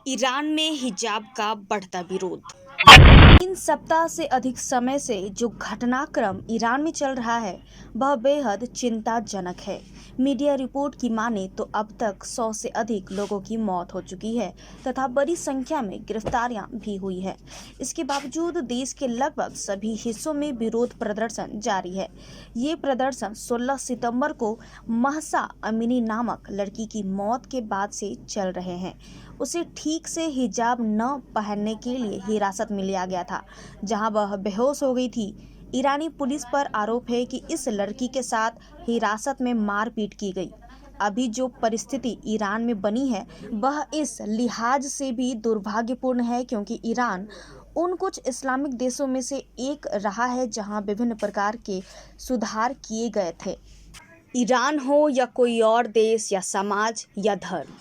Iran में हिजाब का बढ़ता विरोध। 3 सप्ताह से अधिक समय से जो घटनाक्रम ईरान में चल रहा है वह बेहद चिंताजनक है। मीडिया रिपोर्ट की माने तो अब तक 100 से अधिक लोगों की मौत हो चुकी है तथा बड़ी संख्या में गिरफ्तारियां भी हुई है। इसके बावजूद देश के लगभग सभी हिस्सों में विरोध प्रदर्शन जारी है। ये प्रदर्शन 16 सितंबर को महसा अमीनी नामक लड़की की मौत के बाद से चल रहे हैं। उसे ठीक से हिजाब न पहनने के लिए हिरासत में लिया गया था, जहां वह बेहोश हो गई थी। ईरानी पुलिस पर आरोप है कि इस लड़की के साथ हिरासत में मारपीट की गई। अभी जो परिस्थिति ईरान में बनी है वह इस लिहाज से भी दुर्भाग्यपूर्ण है क्योंकि ईरान उन कुछ इस्लामिक देशों में से एक रहा है जहां विभिन्न प्रकार के सुधार किए गए थे। ईरान हो या कोई और देश या समाज या धर्म,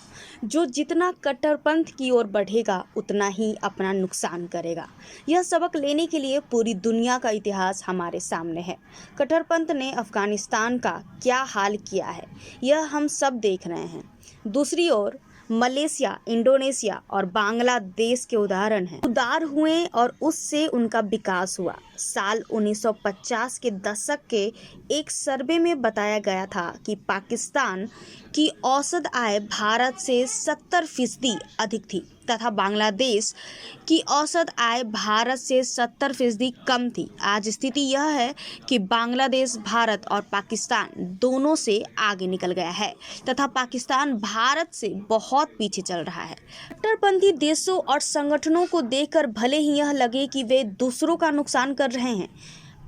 जो जितना कट्टरपंथ की ओर बढ़ेगा उतना ही अपना नुकसान करेगा। यह सबक लेने के लिए पूरी दुनिया का इतिहास हमारे सामने है। कट्टरपंथ ने अफगानिस्तान का क्या हाल किया है यह हम सब देख रहे हैं। दूसरी ओर मलेशिया, इंडोनेशिया और बांग्लादेश के उदाहरण हैं। उदार हुए और उससे उनका विकास हुआ। साल 1950 के दशक के एक सर्वे में बताया गया था कि पाकिस्तान की औसत आय भारत से 70% अधिक थी तथा बांग्लादेश की औसत आय भारत से 70% कम थी। आज स्थिति यह है कि बांग्लादेश भारत और पाकिस्तान दोनों से आगे निकल गया है तथा पाकिस्तान भारत से बहुत पीछे चल रहा है। कट्टरपंथी देशों और संगठनों को देखकर भले ही यह लगे कि वे दूसरों का नुकसान कर रहे हैं,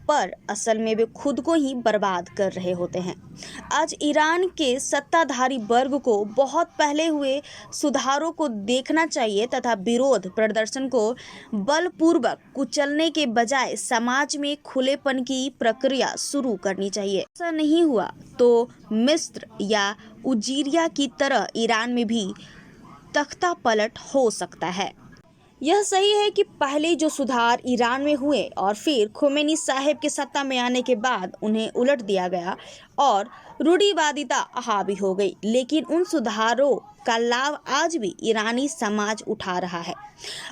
पर असल में वे खुद को ही बर्बाद कर रहे होते हैं। आज ईरान के सत्ताधारी वर्ग को बहुत पहले हुए सुधारों को देखना चाहिए तथा विरोध प्रदर्शन को बलपूर्वक कुचलने के बजाय समाज में खुलेपन की प्रक्रिया शुरू करनी चाहिए। ऐसा नहीं हुआ तो मिस्र या अल्जीरिया की तरह ईरान में भी तख्ता पलट हो सकता है। यह सही है कि पहले जो सुधार ईरान में हुए और फिर खोमेनी साहब के सत्ता में आने के बाद उन्हें उलट दिया गया और रूढ़िवादिता हावी हो गई, लेकिन उन सुधारों का लाभ आज भी ईरानी समाज उठा रहा है।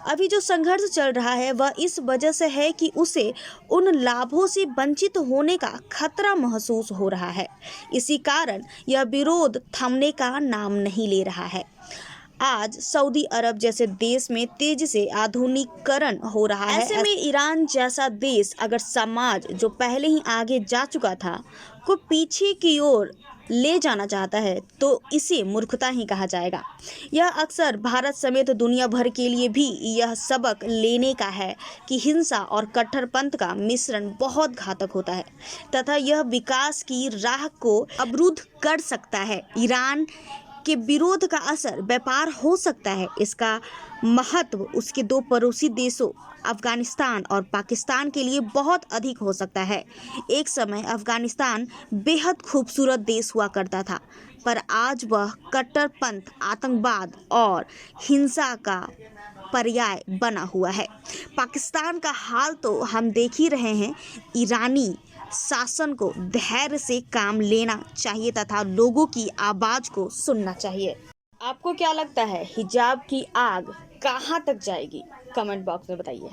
अभी जो संघर्ष चल रहा है वह इस वजह से है कि उसे उन लाभों से वंचित होने का खतरा महसूस हो रहा है। इसी कारण यह विरोध थमने का नाम नहीं ले रहा है। आज सऊदी अरब जैसे देश में तेजी से आधुनिकीकरण हो रहा है। ऐसे में ईरान जैसा देश अगर समाज जो पहले ही आगे जा चुका था को पीछे की ओर ले जाना चाहता है तो इसे मूर्खता ही कहा जाएगा। यह अक्सर भारत समेत दुनिया भर के लिए भी यह सबक लेने का है कि हिंसा और कट्टरपंथ का मिश्रण बहुत घातक होता है तथा यह विकास की राह को अवरुद्ध कर सकता है। ईरान के विरोध का असर व्यापार हो सकता है। इसका महत्व उसके दो पड़ोसी देशों अफगानिस्तान और पाकिस्तान के लिए बहुत अधिक हो सकता है। एक समय अफगानिस्तान बेहद खूबसूरत देश हुआ करता था, पर आज वह कट्टरपंथ, आतंकवाद और हिंसा का पर्याय बना हुआ है। पाकिस्तान का हाल तो हम देख ही रहे हैं। ईरानी शासन को धैर्य से काम लेना चाहिए तथा लोगों की आवाज को सुनना चाहिए। आपको क्या लगता है हिजाब की आग कहां तक जाएगी? कमेंट बॉक्स में बताइए।